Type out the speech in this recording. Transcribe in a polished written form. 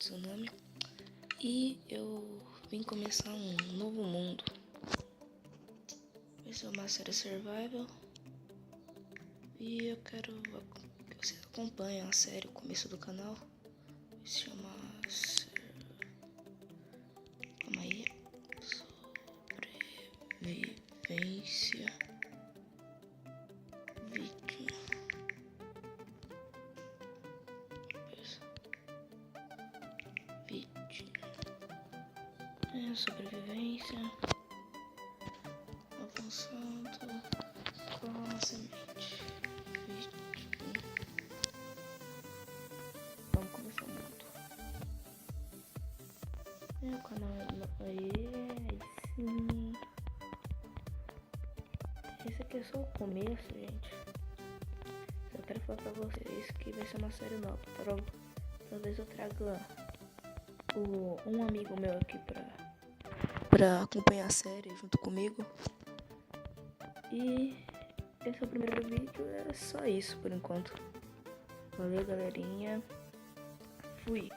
Tsunami. E eu vim começar um novo mundo. Vai ser uma série survival. E eu quero que vocês acompanhem a série, o começo do canal. Se chama... Calma aí. Sobrevivência Viking. Sobrevivência. Avançando com a semente. Vamos começar o mundo. O canal aí sim. Esse aqui é só o começo, gente. Só quero falar pra vocês que vai ser uma série nova. Talvez eu traga um amigo meu aqui pra acompanhar a série junto comigo. E esse é o primeiro vídeo, é só isso por enquanto. Valeu, galerinha. Fui.